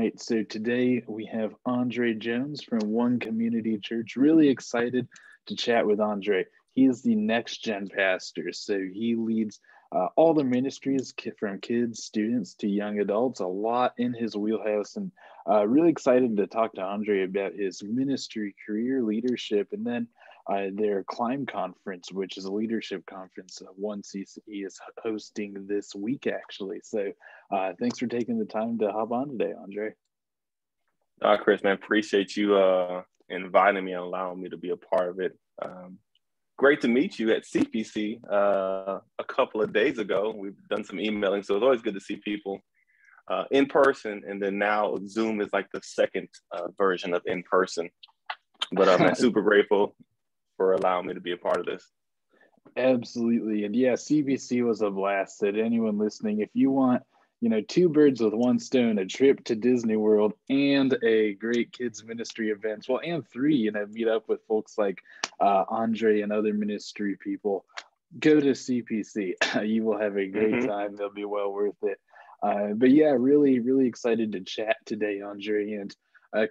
right, so today we have Andrae Jones from One Community Church. Really excited to chat with Andrae. He is the next gen pastor, so he leads all the ministries from kids, students to young adults, a lot in his wheelhouse. And really excited to talk to Andrae about his ministry, career, leadership, and then their Climb Conference, which is a leadership conference, he is hosting this week, actually. So thanks for taking the time to hop on today, Andrae. Chris, man, appreciate you inviting me and allowing me to be a part of it. Great to meet you at CPC a couple of days ago. We've done some emailing, so it's always good to see people in person. And then now Zoom is like the second version of in person. But I'm super grateful for allowing me to be a part of this. Absolutely. And yeah, CPC was a blast. So to anyone listening, if you want, two birds with one stone, a trip to Disney World and a great kids ministry events, well, and three, meet up with folks like Andrae and other ministry people, go to CPC. You will have a great time. They'll be well worth it. But yeah, really, really excited to chat today, Andrae. And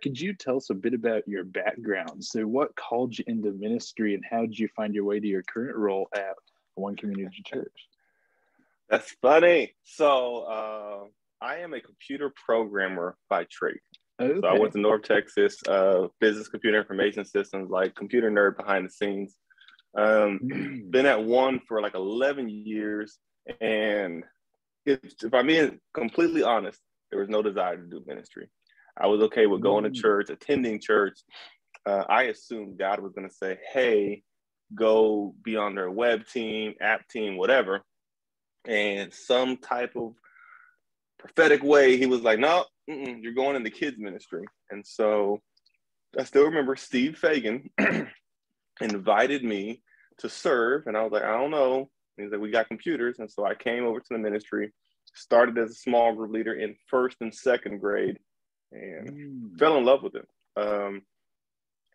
could you tell us a bit about your background? So what called you into ministry and how did you find your way to your current role at One Community Church? That's funny. So I am a computer programmer by trade. Okay. So I went to North Texas, business computer information systems, like computer nerd behind the scenes. Been at one for like 11 years. And if I'm being completely honest, there was no desire to do ministry. I was okay with going to church, attending church. I assumed God was going to say, hey, go be on their web team, app team, whatever. And some type of prophetic way, he was like, no, you're going into kids ministry. And so I still remember Steve Fagan invited me to serve. And I was like, I don't know. And he's like, we got computers. And so I came over to the ministry, started as a small group leader in first and second grade, and fell in love with it. I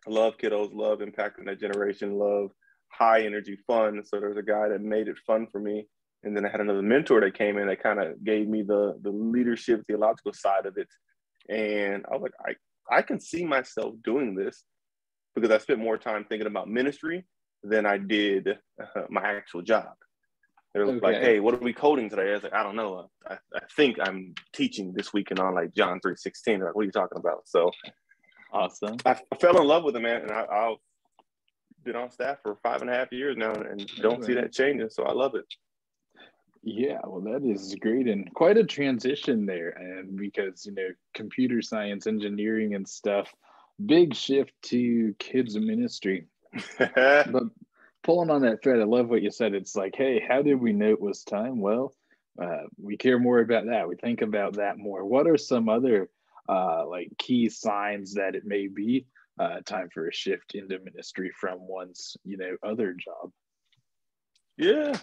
love kiddos, love impacting that generation, love high energy fun. So there's a guy that made it fun for me. And then I had another mentor that came in that kind of gave me the leadership, theological side of it. And I was like, I can see myself doing this because I spent more time thinking about ministry than I did my actual job. They're like, hey, what are we coding today? I was like, I don't know. I think I'm teaching this weekend on like John 3:16. They're like, what are you talking about? So awesome. I fell in love with it, man. And I've been on staff for 5.5 years now and don't see that changing. So I love it. Yeah, well, that is great and quite a transition there. And because, computer science, engineering and stuff, big shift to kids ministry. But pulling on that thread, I love what you said. It's like, hey, how did we know it was time? Well, we care more about that. We think about that more. What are some other key signs that it may be time for a shift into ministry from one's, other job? Yeah.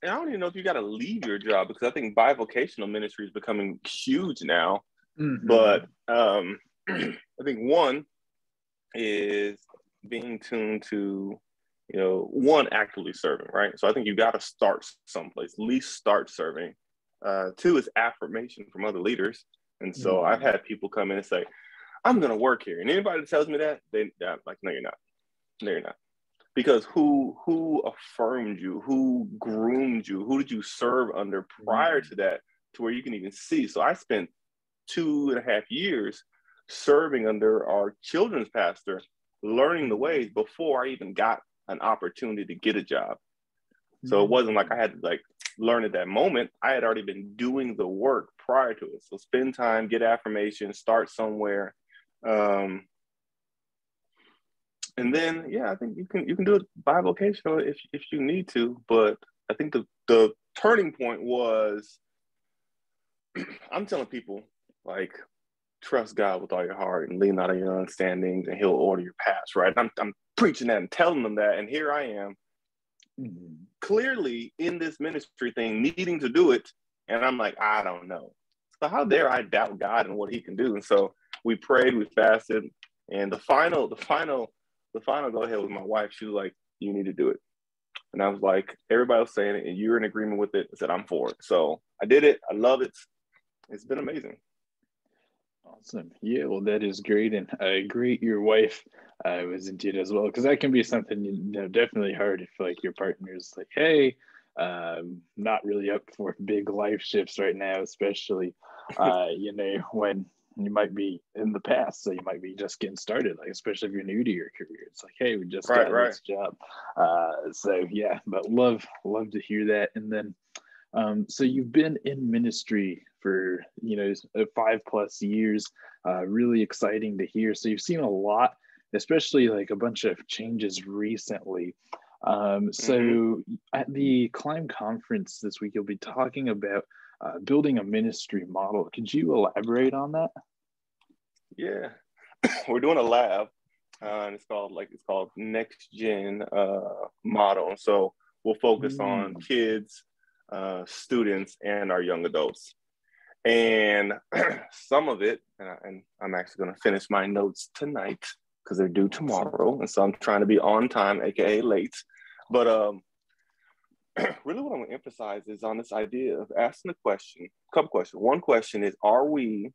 And I don't even know if you got to leave your job because I think bivocational ministry is becoming huge now. But I think one is being tuned to, one, actively serving, right? So I think you got to start someplace, at least start serving. Two is affirmation from other leaders. And so I've had people come in and say, I'm going to work here. And anybody that tells me that, they're like, no, you're not. No, you're not. Because who affirmed you? Who groomed you? Who did you serve under prior to that to where you can even see? So I spent 2.5 years serving under our children's pastor, learning the ways before I even got an opportunity to get a job. So it wasn't like I had to learn at that moment. I had already been doing the work prior to it. So spend time, get affirmation, start somewhere. And then, I think you can do it bivocational if you need to. But I think the turning point was, I'm telling people, trust God with all your heart and lean not on your understandings, and He'll order your paths, right? I'm preaching that and telling them that, and here I am, clearly in this ministry thing, needing to do it, and I'm like, I don't know. So how dare I doubt God and what He can do? And so we prayed, we fasted, and the final go ahead with my wife. She was like, you need to do it. And I was like, everybody was saying it and you're in agreement with it. I said, I'm for it. So I did it. I love it. It's been amazing. Awesome. Yeah, well, that is great. And great your wife was into it as well, because that can be something, definitely hard if like your partner's like, hey, not really up for big life shifts right now, especially, when you might be in the past. So you might be just getting started, like, especially if you're new to your career. It's like, hey, we just Right, got right. this job. So yeah, but love to hear that. And then, so you've been in ministry for 5+ years. Really exciting to hear. So you've seen a lot, especially like a bunch of changes recently. Mm-hmm. So at the Climb conference this week, you'll be talking about building a ministry model. Could you elaborate on that? Yeah, we're doing a lab, and it's called Next Gen Model. And so we'll focus on Mm. kids, students, and our young adults. And some of it, and I'm actually going to finish my notes tonight because they're due Awesome. tomorrow, and so I'm trying to be on time, aka late. But really, what I'm going to emphasize is on this idea of asking a question, a couple questions. One question is, are we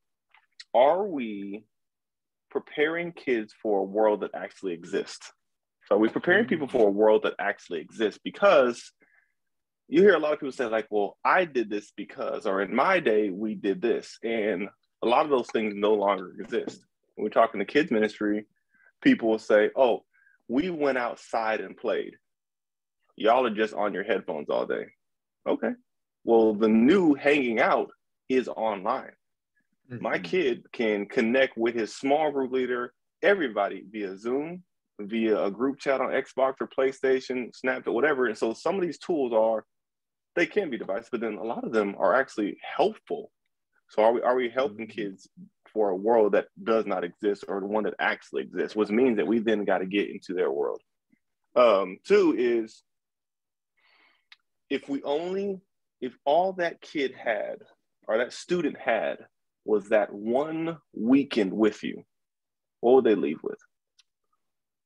preparing kids for a world that actually exists? So are we preparing people Mm. for a world that actually exists? Because you hear a lot of people say, like, well, I did this because, or in my day, we did this. And a lot of those things no longer exist. When we're talking to kids ministry, people will say, oh, we went outside and played. Y'all are just on your headphones all day. Okay. Well, the new hanging out is online. My Mhm. kid can connect with his small group leader, everybody via Zoom, via a group chat on Xbox or PlayStation, Snapchat, whatever. And so some of these tools they can be devices, but then a lot of them are actually helpful. So are we helping Mhm. kids for a world that does not exist or the one that actually exists, which means that we then got to get into their world. Two is if if all that kid had or that student had was that one weekend with you, what would they leave with?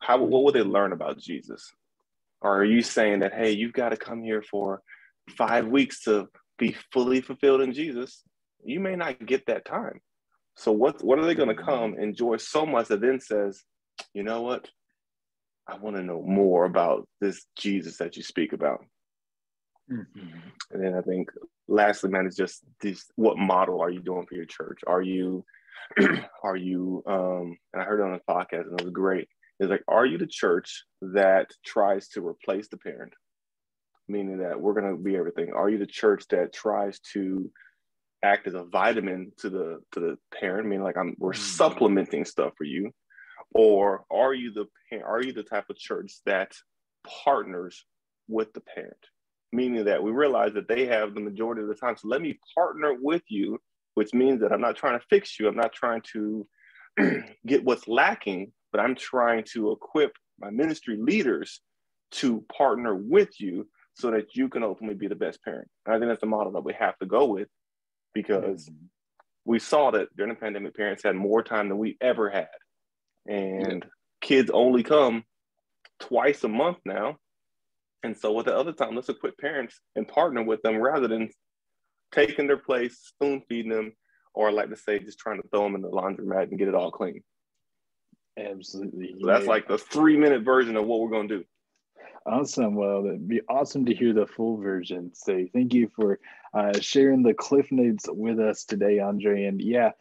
What would they learn about Jesus? Or are you saying that, hey, you've got to come here for 5 weeks to be fully fulfilled in Jesus? You may not get that time. So what are they going to Mhm. come enjoy so much that then says, you know what? I want to know more about this Jesus that you speak about. Mhm. And then I think lastly, man, is just this: what model are you doing for your church? Are you and I heard it on a podcast and it was great. It's like, are you the church that tries to replace the parent? Meaning that we're gonna be everything. Are you the church that tries to act as a vitamin to the parent? Meaning like we're Mhm. supplementing stuff for you, or are you the type of church that partners with the parent? Meaning that we realize that they have the majority of the time. So let me partner with you, which means that I'm not trying to fix you. I'm not trying to get what's lacking, but I'm trying to equip my ministry leaders to partner with you so that you can ultimately be the best parent. And I think that's the model that we have to go with because Mhm. we saw that during the pandemic, parents had more time than we ever had. Yep. And kids only come twice a month now. And so with the other time, let's equip parents and partner with them rather than taking their place, spoon feeding them, or like to say, just trying to throw them in the laundromat and get it all clean. Absolutely. So that's like the 3-minute version of what we're going to do. Awesome. Well, it'd be awesome to hear the full version. So thank you for sharing the cliff notes with us today, Andre. And yeah,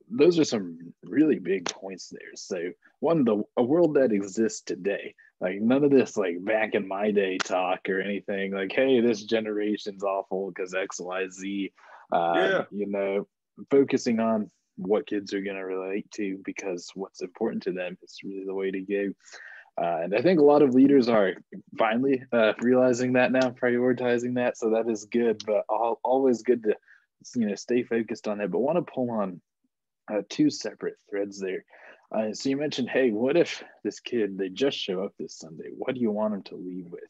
those are some really big points there. So one, a world that exists today, like none of this like back in my day talk or anything like, hey, this generation's awful because X, Y, Z. Yeah. Focusing on what kids are going to relate to because what's important to them is really the way to go. And I think a lot of leaders are finally realizing that now, prioritizing that. So that is good, but always good to stay focused on it. But want to pull on two separate threads there. So you mentioned, hey, what if this kid they just show up this Sunday? What do you want them to leave with?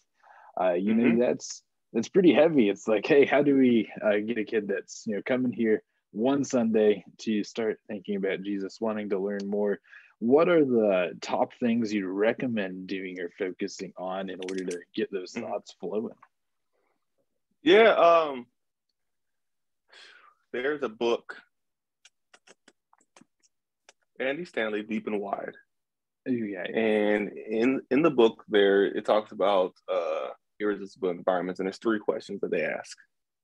Mm-hmm. That's pretty heavy. It's like, hey, how do we get a kid that's coming here one Sunday to start thinking about Jesus, wanting to learn more? What are the top things you recommend doing or focusing on in order to get those Mm-hmm. thoughts flowing? Yeah. There's a book. Andy Stanley, Deep and Wide. Yeah. And in the book there, it talks about irresistible environments, and there's 3 questions that they ask.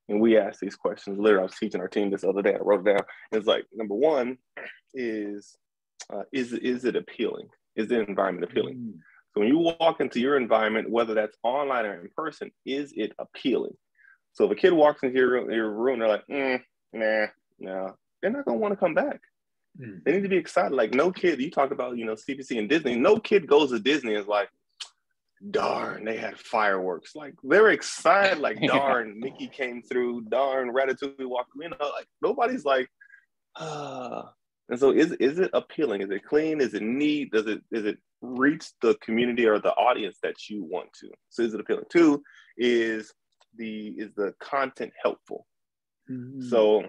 And we ask these questions. Literally, I was teaching our team this other day. I wrote it down. It's like, number 1 is it appealing? Is the environment appealing? So when you walk into your environment, whether that's online or in person, is it appealing? So if a kid walks into your room, they're like, nah, no, they're not gonna want to come back. They need to be excited. Like, no kid, you talk about, CPC and Disney, no kid goes to Disney and is like, darn, they had fireworks. Like, they're excited, like, darn, Mickey came through, darn, Ratatouille walked through. Like, nobody's like, ah. And so is it appealing? Is it clean? Is it neat? Is it reach the community or the audience that you want to? So is it appealing? 2, is the content helpful? So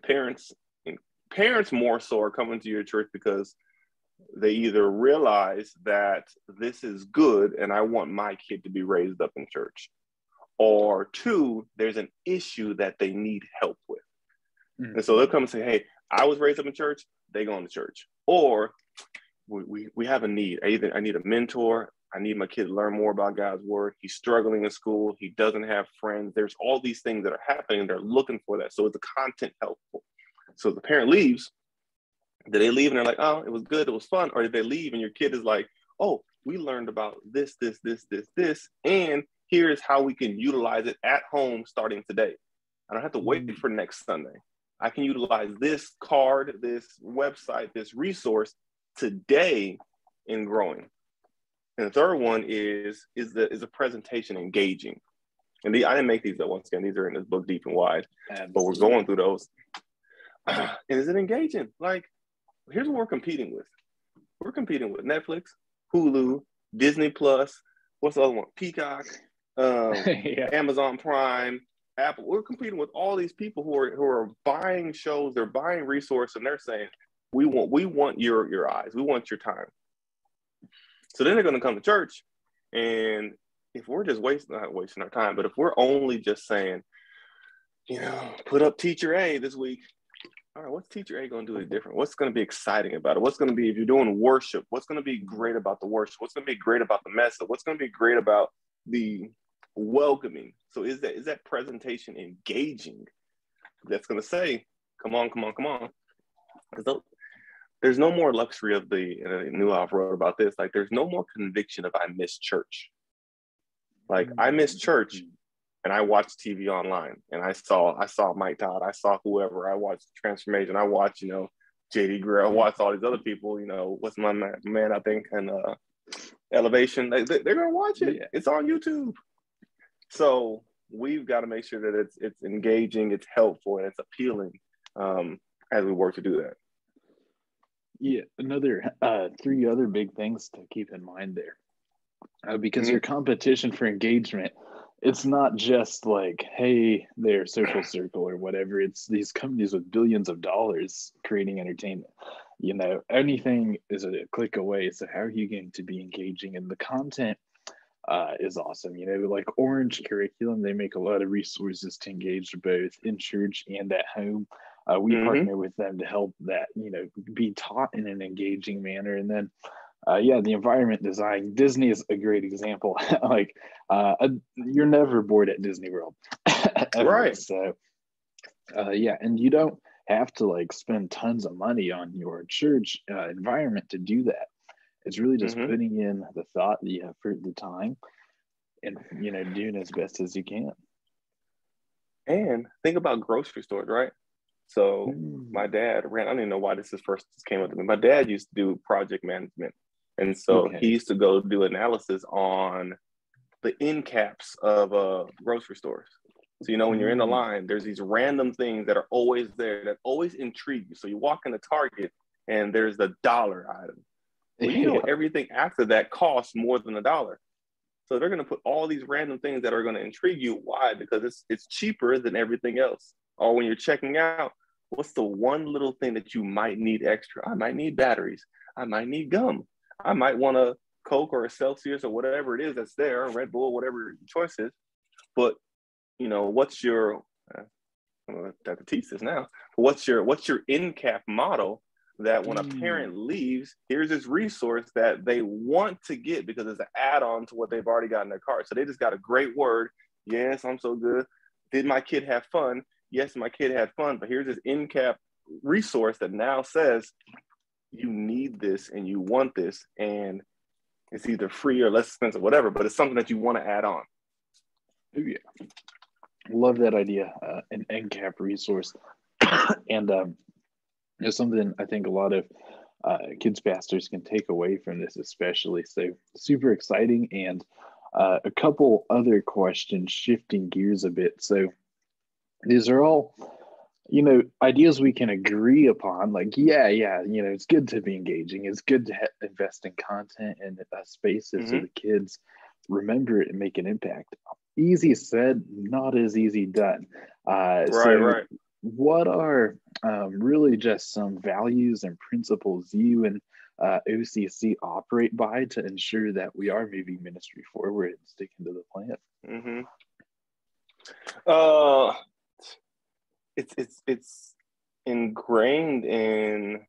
parents more so are coming to your church because they either realize that this is good and I want my kid to be raised up in church, or 2, there's an issue that they need help with. And so they'll come and say, hey, I was raised up in church, they go to church. Or we have a need. I need a mentor. I need my kid to learn more about God's word. He's struggling in school. He doesn't have friends. There's all these things that are happening. They're looking for that. So is the content helpful? So the parent leaves. Do they leave and they're like, oh, it was good, it was fun? Or did they leave and your kid is like, oh, we learned about this, and here's how we can utilize it at home starting today. I don't have to wait for next Sunday. I can utilize this card, this website, this resource today in growing. And the third one is the presentation engaging? And I didn't make these up. Once again, these are in this book, Deep and Wide. Absolutely. But we're going through those. And is it engaging? Like, here's what we're competing with. We're competing with Netflix, Hulu, Disney Plus. What's the other one? Peacock, Amazon Prime, Apple. We're competing with all these people who are buying shows. They're buying resources, and they're saying, "We want your eyes. We want your time." So then they're going to come to church, and if we're just not wasting our time, but if we're only just saying, put up Teacher A this week. All right, what's Teacher A going to do different? What's going to be exciting about it? What's going to be, if you're doing worship, what's going to be great about the worship? What's going to be great about the message? What's going to be great about the welcoming? So is that presentation engaging? That's going to say, come on. There's no more luxury of and I knew I've wrote about this, like there's no more conviction of I miss church. Like I miss church. And I watched TV online, and I saw Mike Todd, I saw whoever, I watched Transformation, I watched, JD Greer, I watched all these other people, what's my man I think, and Elevation, they're gonna watch it. Yeah. It's on YouTube. So we've got to make sure that it's engaging, it's helpful, and it's appealing as we work to do that. Yeah, another 3 other big things to keep in mind there, because your competition for engagement, it's not just like, hey, they're social circle or whatever. It's these companies with billions of dollars creating entertainment. Anything is a click away. So how are you going to be engaging? And the content is awesome. Like Orange Curriculum, they make a lot of resources to engage both in church and at home. We partner with them to help that, be taught in an engaging manner. And then the environment design. Disney is a great example. Like, you're never bored at Disney World. Right. So, and you don't have to like spend tons of money on your church environment to do that. It's really just putting in the thought, the effort, the time, and doing as best as you can. And think about grocery stores, right? So my dad I don't even know why this came up to me. My dad used to do project management. And so he used to go do analysis on the end caps of grocery stores. So, when you're in the line, there's these random things that are always there that always intrigue you. So you walk into Target and there's the dollar item. Well, everything after that costs more than $1. So they're going to put all these random things that are going to intrigue you. Why? Because it's cheaper than everything else. Or when you're checking out, what's the one little thing that you might need extra? I might need batteries. I might need gum. I might want a Coke or a Celsius or whatever it is that's there, a Red Bull, whatever your choice is. But, what's your, I have to teach this now, what's your end cap model that when a parent leaves, here's this resource that they want to get because it's an add-on to what they've already got in their cart. So they just got a great word. Yes, I'm so good. Did my kid have fun? Yes, my kid had fun, but here's this in-cap resource that now says you need this and you want this, and it's either free or less expensive, whatever, but it's something that you want to add on. Oh, yeah. Love that idea, an NCAP resource. And it's something I think a lot of kids pastors can take away from this, especially. So super exciting. And a couple other questions, shifting gears a bit. So these are all, ideas we can agree upon. Like, yeah, it's good to be engaging. It's good to invest in content and spaces so the kids remember it and make an impact. Easy said, not as easy done. Right. What are really just some values and principles you and OCC operate by to ensure that we are moving ministry forward and sticking to the plan? It's ingrained in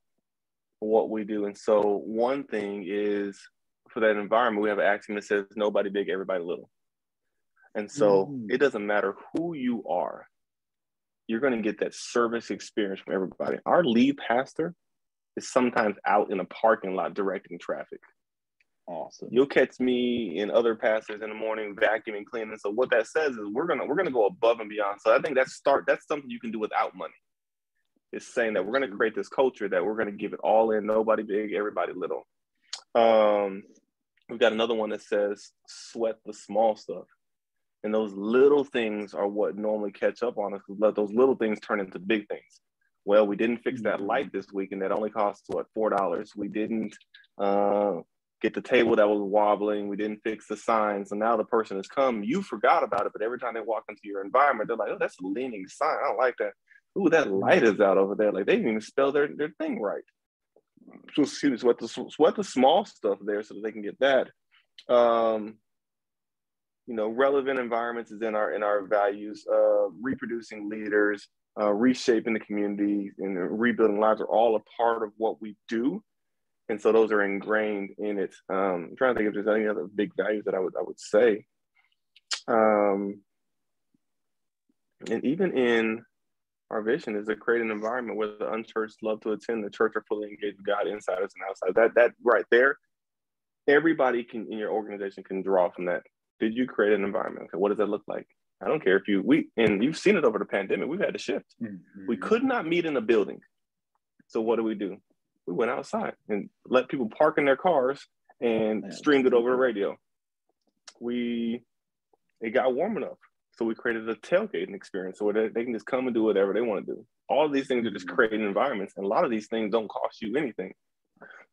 what we do. And so one thing is, for that environment, we have an axiom that says nobody big, everybody little. And so it doesn't matter who you are, you're going to get that service experience from everybody. Our lead pastor is sometimes out in a parking lot directing traffic. Awesome. You'll catch me and other pastors in the morning vacuuming, cleaning. So what that says is we're gonna go above and beyond. So I think that's something you can do without money. It's saying that we're gonna create this culture that we're gonna give it all in, nobody big, everybody little. We've got another one that says sweat the small stuff. And those little things are what normally catch up on us. Let those little things turn into big things. Well, we didn't fix that light this week, and that only costs $4. We didn't get the table that was wobbling. We didn't fix the sign. So now the person has come, you forgot about it, but every time they walk into your environment, they're like, oh, that's a leaning sign. I don't like that. Ooh, that light is out over there. Like, they didn't even spell their thing right. So sweat the small stuff there so that they can get that. Relevant environments is in our values. Reproducing leaders, reshaping the community, and rebuilding lives are all a part of what we do. And so those are ingrained in it. I'm trying to think if there's any other big values that I would say. And even in our vision is to create an environment where the unchurched love to attend the church, are fully engaged with God, insiders and outside. That right there, everybody in your organization can draw from that. Did you create an environment? Okay, what does that look like? I don't care if and you've seen it over the pandemic, we've had to shift. We could not meet in a building. So what do? We went outside and let people park in their cars and streamed it over the radio. It got warm enough. So we created a tailgating experience so they can just come and do whatever they want to do. All of these things are just creating environments. And a lot of these things don't cost you anything.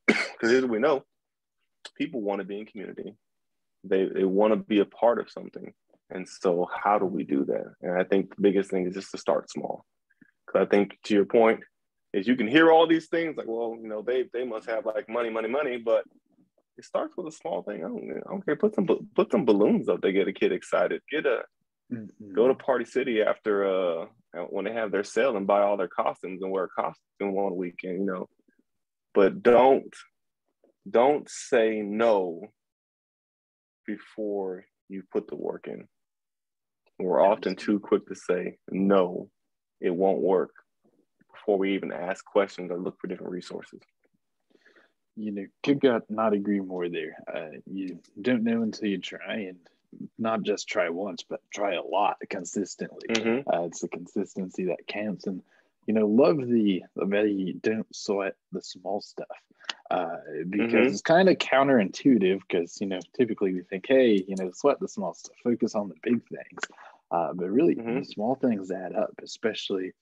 Because as we know, people want to be in community. They want to be a part of something. And so how do we do that? And I think the biggest thing is just to start small. Because I think, to your point, is you can hear all these things like, well, they must have like money, but it starts with a small thing. I don't care. Put some balloons up. They get a kid excited. Go to Party City after when they have their sale and buy all their costumes and wear a costume one weekend, But don't say no before you put the work in. We're often too quick to say no, it won't work, before we even ask questions or look for different resources. Could not agree more there. You don't know until you try, and not just try once, but try a lot consistently. It's the consistency that counts. And love the value, don't sweat the small stuff, because it's kind of counterintuitive, because typically we think, hey, sweat the small stuff, focus on the big things, but really the small things add up, especially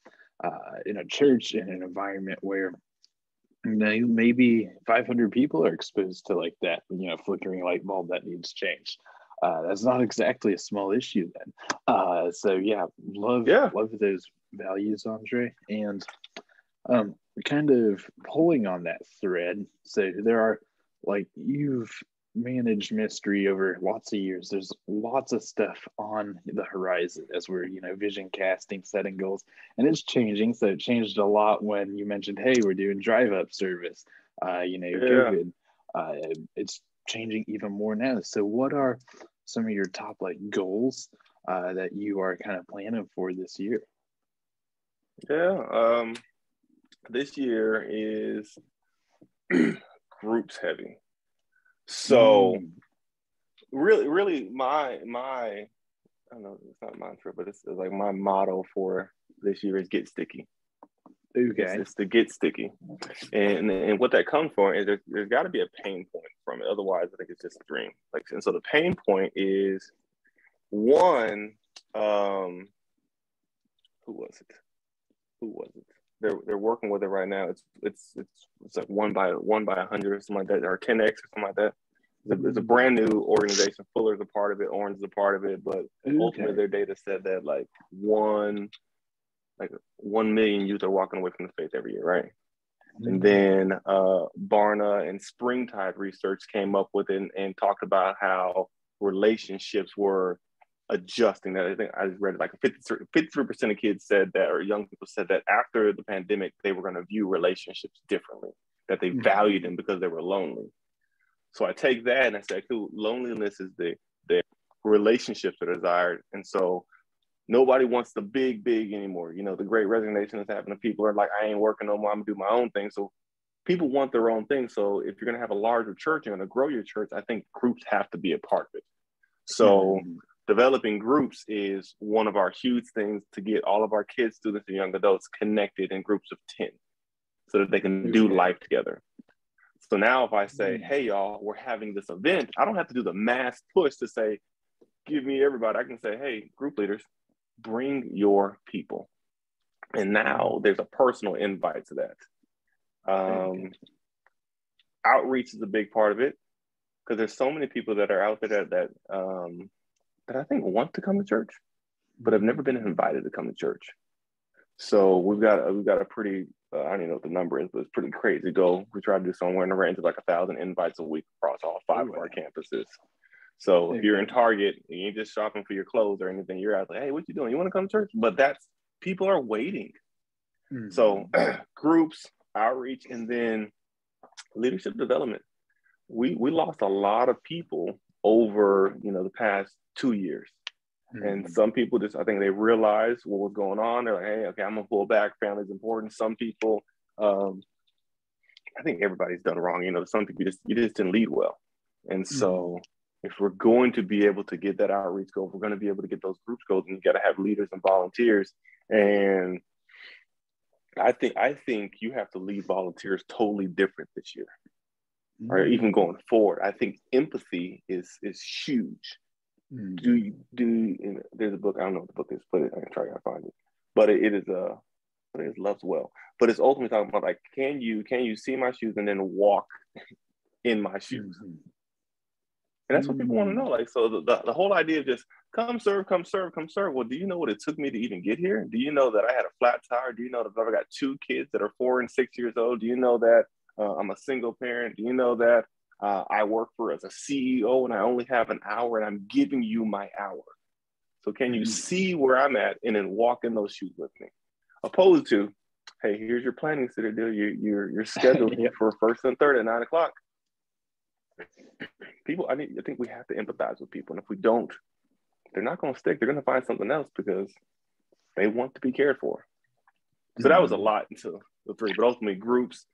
in a church, in an environment where maybe 500 people are exposed to like that flickering light bulb that needs changed. That's not exactly a small issue then. So love those values, Andre. And kind of pulling on that thread, so there are, like, you've managed ministry over lots of years. There's lots of stuff on the horizon as we're, vision casting, setting goals, and it's changing. So it changed a lot when you mentioned, hey, we're doing drive up service, COVID. It's changing even more now. So what are some of your top goals that you are kind of planning for this year? This year is groups heavy. So really my I don't know, it's not mantra, but it's like my motto for this year is get sticky. Okay. It's to get sticky. And what that comes from is there's got to be a pain point from it. Otherwise, I think it's just a dream. And so the pain point is one, who was it? They're working with it right now. It's like one by 100 or something like that, or 10x or something like that. It's a brand new organization. Fuller's a part of it. Orange is a part of it. But ultimately, their data said that 1 million youth are walking away from the faith every year, right? And then Barna and Springtide Research came up with it and talked about how relationships were adjusting. That I think I read 53% of kids said that, or young people said that after the pandemic, they were going to view relationships differently, that they valued them because they were lonely. So I take that and I say, cool, loneliness is the relationships are desired. And so nobody wants the big anymore. The great resignation is happening. People are like, I ain't working no more. I'm gonna do my own thing. So people want their own thing. So if you're going to have a larger church, you're going to grow your church, I think groups have to be a part of it. So developing groups is one of our huge things to get all of our kids, students, and young adults connected in groups of 10 so that they can do life together. So now if I say, hey, y'all, we're having this event, I don't have to do the mass push to say, give me everybody. I can say, hey, group leaders, bring your people. And now there's a personal invite to that. Outreach is a big part of it because there's so many people that are out there that I think want to come to church, but have never been invited to come to church. So we've got a pretty, I don't even know what the number is, but it's pretty crazy goal. We try to do somewhere in the range of 1,000 invites a week across all 5 of our campuses. So if you're in Target and you're just shopping for your clothes or anything, you're out like, hey, what you doing? You want to come to church? But people are waiting. So groups, outreach, and then leadership development. We lost a lot of people over, the past 2 years. And some people I think they realized what was going on. They're like, hey, okay, I'm gonna pull back. Family's important. Some people, I think everybody's done wrong. Some people you just didn't lead well. And so if we're going to be able to get that outreach goal, if we're going to be able to get those groups goals, then you got to have leaders and volunteers. And I think you have to lead volunteers totally different this year, or even going forward. I think empathy is huge. There's a book, I don't know what the book is, but I can try to find it. But it is Love's Well. But it's ultimately talking about can you see my shoes and then walk in my shoes? And that's what people want to know. So the whole idea of just come serve. Well, do you know what it took me to even get here? Do you know that I had a flat tire? Do you know that I've got 2 kids that are 4 and 6 years old? Do you know that I'm a single parent? Do you know that I work as a CEO and I only have an hour and I'm giving you my hour? So can you see where I'm at and then walk in those shoes with me? Opposed to, hey, here's your planning center deal. You're scheduled for first and third at 9 o'clock. People, I think we have to empathize with people. And if we don't, they're not going to stick. They're going to find something else because they want to be cared for. So that was a lot into the 3, but ultimately groups,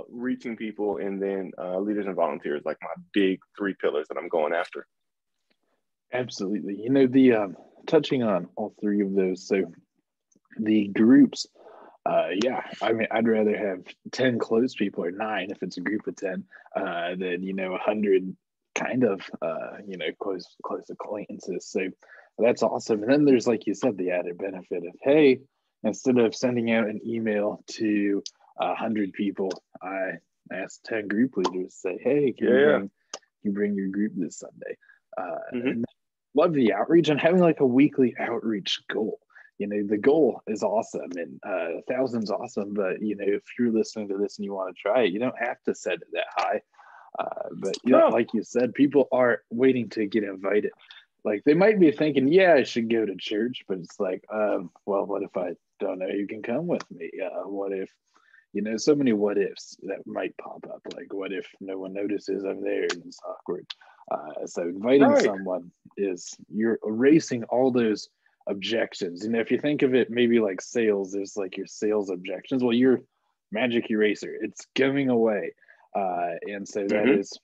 reaching people, and then leaders and volunteers, like my big 3 pillars that I'm going after. Absolutely. The touching on all 3 of those. So the groups, I'd rather have 10 close people, or 9 if it's a group of 10, than 100 kind of close acquaintances. So that's awesome. And then there's, like you said, the added benefit of, hey, instead of sending out an email to 100 people, I asked 10 group leaders to say, hey, can you bring your group this Sunday? And love the outreach and having a weekly outreach goal. The goal is awesome, and 1,000's awesome, but if you're listening to this and you want to try it, you don't have to set it that high. But yeah, like you said, people are waiting to get invited. Like they might be thinking, yeah, I should go to church, but it's like, well, what if I don't know you can come with me? What if, so many what ifs that might pop up. Like, what if no one notices I'm there and it's awkward? So inviting someone you're erasing all those objections. If you think of it maybe like sales, there's like your sales objections. Well, your magic eraser, it's going away. And so that is,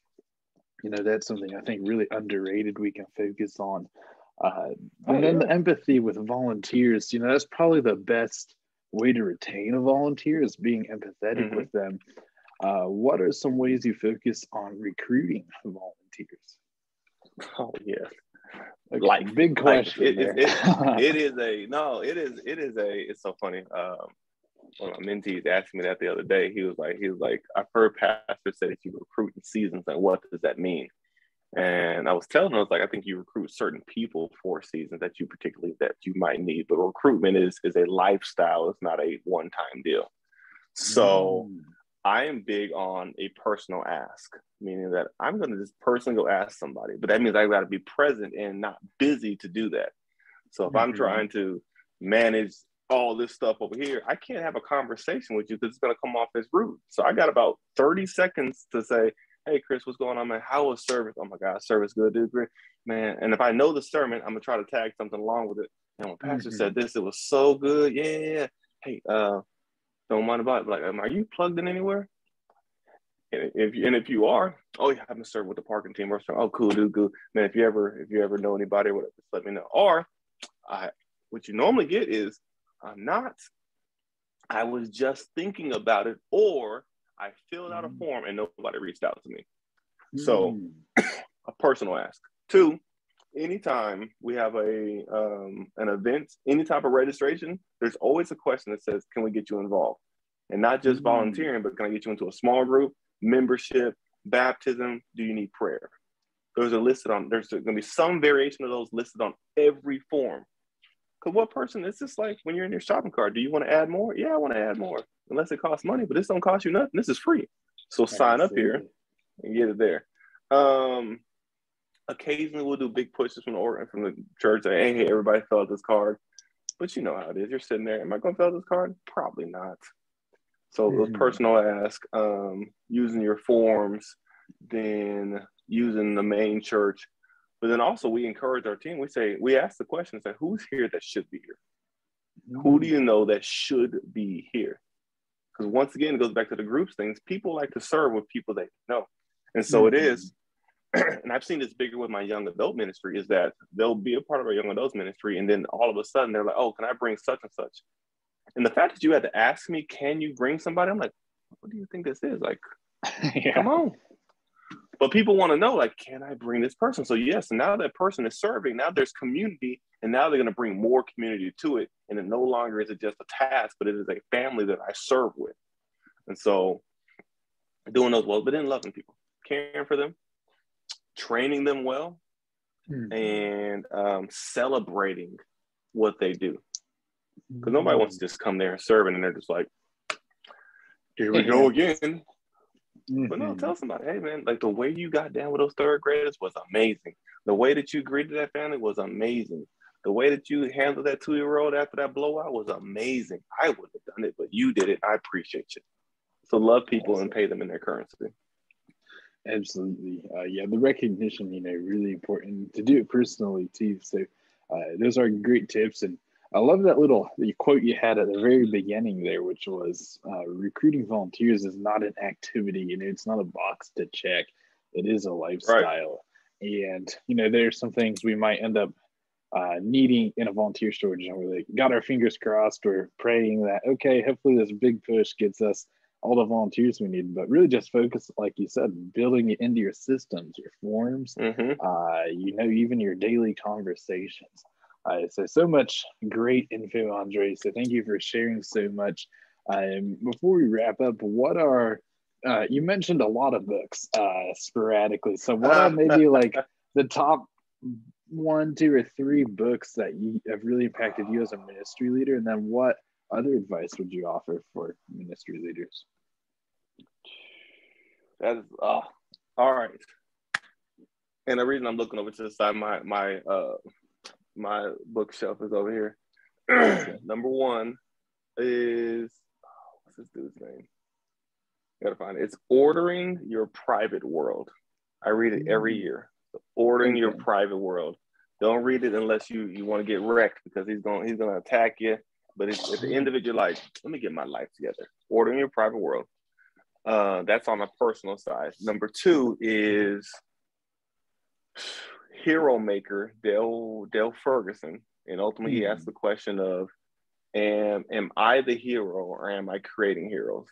that's something I think really underrated we can focus on. And then the empathy with volunteers, that's probably the best way to retain a volunteer is being empathetic with them. What are some ways you focus on recruiting volunteers? Oh yeah, okay, like big question. It's so funny. One of my mentees asked me that the other day. He was like, I've heard pastors say that you recruit in seasons. Like, what does that mean? And I was telling him, I was like, I think you recruit certain people for seasons that you might need. But recruitment is a lifestyle. It's not a one-time deal. So I am big on a personal ask, meaning that I'm going to just personally go ask somebody. But that means I've got to be present and not busy to do that. So if I'm trying to manage all this stuff over here, I can't have a conversation with you because it's going to come off as rude. So I got about 30 seconds to say, hey, Chris, what's going on, man? How was service? Oh my God, service good, dude, great, man. And if I know the sermon, I'm gonna try to tag something along with it. And when Pastor said this, it was so good. Yeah. Hey, don't mind about it. Like, are you plugged in anywhere? And if you are, oh yeah, I've been serving with the parking team. Or oh, cool, dude, good, man. If you ever know anybody, or whatever, just let me know. Or what you normally get is I was just thinking about it, or I filled out a form and nobody reached out to me. So a personal ask. 2, anytime we have an event, any type of registration, there's always a question that says, can we get you involved? And not just volunteering, but can I get you into a small group, membership, baptism? Do you need prayer? Those are listed on, there's going to be some variation of those listed on every form. Because what person, it's just like when you're in your shopping cart, do you want to add more? Yeah, I want to add more, unless it costs money, but this don't cost you nothing. This is free. So sign up here and get it there. Occasionally we'll do big pushes from the church. Say, hey, everybody fill out this card. But you know how it is. You're sitting there, am I going to fill out this card? Probably not. So those personal ask, using your forms, then using the main church. But then also we encourage our team. We ask the question, say, who's here that should be here? Who do you know that should be here? Because once again, it goes back to the groups things. People like to serve with people they know. And so it is, and I've seen this bigger with my young adult ministry, is that they'll be a part of our young adults ministry. And then all of a sudden they're like, oh, can I bring such and such? And the fact that you had to ask me, can you bring somebody? I'm like, what do you think this is? Like, come on. But people want to know, like, can I bring this person? So yes, and now that person is serving, now there's community, and now they're going to bring more community to it. And it no longer is it just a task, but it is a family that I serve with. And so doing those well, but then loving people, caring for them, training them well, and celebrating what they do. Because nobody wants to just come there and serve, and they're just like, here we go again. But no, tell somebody, hey man, like the way you got down with those third graders was amazing. The way that you greeted that family was amazing. The way that you handled that 2-year-old after that blowout was amazing. I wouldn't have done it, but you did it. I appreciate you. So love people and pay them in their currency. Absolutely. Yeah, the recognition, really important to do it personally too. So those are great tips. And I love that the quote you had at the very beginning there, which was recruiting volunteers is not an activity. It's not a box to check. It is a lifestyle. Right. And, there's some things we might end up needing in a volunteer storage. We got our fingers crossed. We're praying that, okay, hopefully this big push gets us all the volunteers we need, but really just focus, like you said, building it into your systems, your forms, even your daily conversations. So much great info, Andrae. So thank you for sharing so much. Before we wrap up, what are you mentioned a lot of books sporadically. So what are maybe like the top 1, 2, or 3 books that have really impacted you as a ministry leader? And then what other advice would you offer for ministry leaders? All right. And the reason I'm looking over to the side, my bookshelf is over here. Number one is, what's this dude's name? Gotta find it. It's Ordering Your Private World. I read it every year. Ordering Your Private World. Don't read it unless you want to get wrecked, because he's gonna attack you. But at the end of it, you're like, let me get my life together. Ordering Your Private World. That's on the personal side. Number two is Hero Maker, Dale Ferguson. And ultimately he asked the question of, am I the hero or am I creating heroes?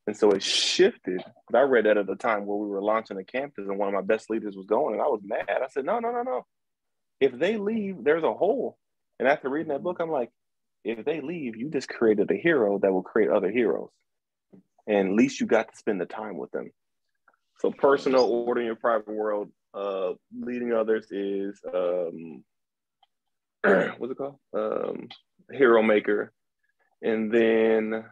And so it shifted. I read that at the time where we were launching the campus and one of my best leaders was going, and I was mad. I said, no. If they leave, there's a hole. And after reading that book, I'm like, if they leave, you just created a hero that will create other heroes. And at least you got to spend the time with them. So personal, Ordering Your Private World, leading others is, what's it called? Hero Maker. And then there's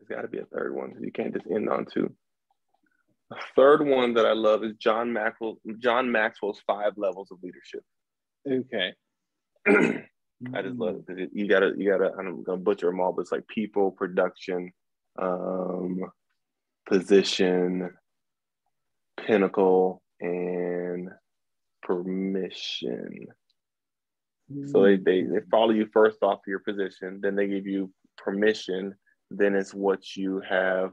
got to be a third one. You can't just end on two. The third one that I love is John Maxwell's 5 Levels of Leadership. Okay. I just love it because you gotta, I'm gonna butcher them all, but it's like people, production, position, pinnacle, and permission. So they follow you first off your position, then they give you permission, then it's what you have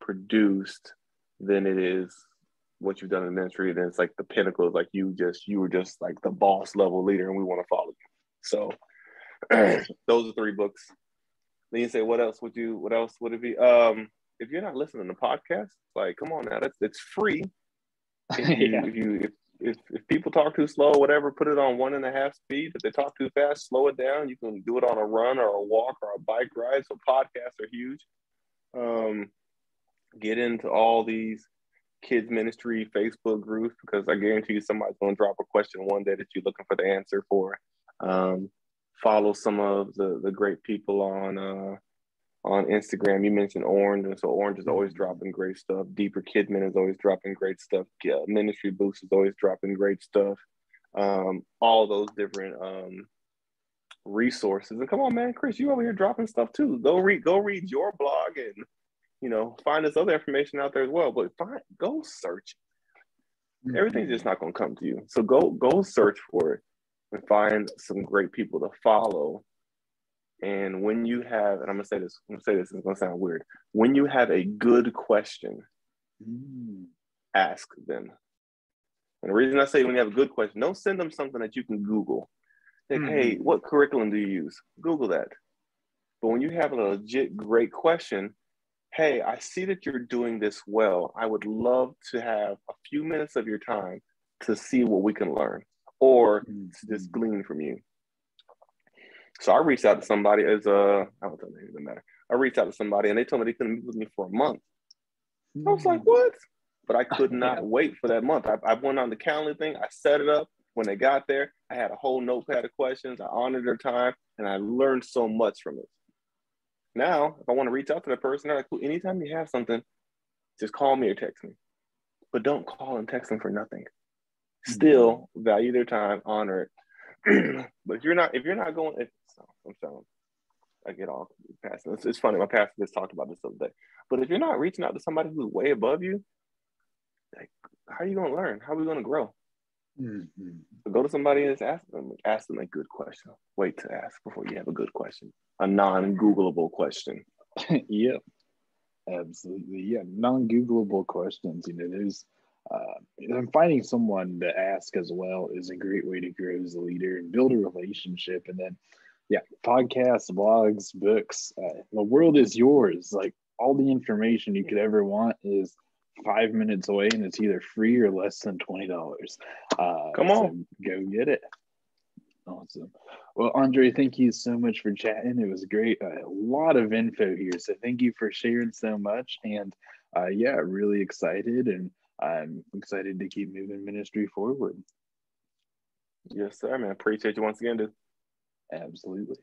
produced, then it is what you've done in the ministry, then it's like the pinnacle is like you were just like the boss level leader and we want to follow you. So those are 3 books. Then you say, what else would it be? If you're not listening to podcasts, like, come on now, it's free. If people talk too slow or whatever, put it on 1.5 speed. If they talk too fast, slow it down. You can do it on a run or a walk or a bike ride. So podcasts are huge. Get into all these kids ministry Facebook groups, because I guarantee you somebody's going to drop a question one day that you're looking for the answer for. Follow some of the great people on Instagram. You mentioned Orange, and so Orange is always dropping great stuff. Deeper Kidman is always dropping great stuff. Ministry Boost is always dropping great stuff. All those different resources. And come on, man, Chris, you over here dropping stuff too. Go read your blog and find this other information out there as well. But go search. Everything's just not going to come to you. So go search for it and find some great people to follow. And when you have, and I'm gonna say this, it's gonna sound weird. When you have a good question, ask them. And the reason I say when you have a good question, don't send them something that you can Google. Like, hey, what curriculum do you use? Google that. But when you have a legit great question, hey, I see that you're doing this well. I would love to have a few minutes of your time to see what we can learn or to just glean from you. So I reached out to somebody I don't know, it doesn't matter. I reached out to somebody and they told me they couldn't meet with me for a month. I was like, what? But I could not wait for that month. I went on the calendar thing. I set it up. When they got there, I had a whole notepad of questions. I honored their time and I learned so much from it. Now, if I want to reach out to that person, they're like, well, anytime you have something, just call me or text me. But don't call and text them for nothing. Still value their time, honor it. But if you're not going, I'm telling, I get all past. It's funny. My pastor just talked about this the other day. But if you're not reaching out to somebody who's way above you, like, how are you going to learn? How are we going to grow? So go to somebody and ask them a good question. Wait to ask before you have a good question, a non-Googleable question. Yep, absolutely. Yeah, non-Googleable questions. There's and finding someone to ask as well is a great way to grow as a leader and build a relationship. And then, podcasts, blogs, books. The world is yours. Like, all the information you could ever want is 5 minutes away, and it's either free or less than $20. Come on, so go get it. Awesome. Well, Andre, thank you so much for chatting. It was great. A lot of info here, so thank you for sharing so much. And really excited, and I'm excited to keep moving ministry forward. Yes, sir, man. Appreciate you once again, dude. Absolutely.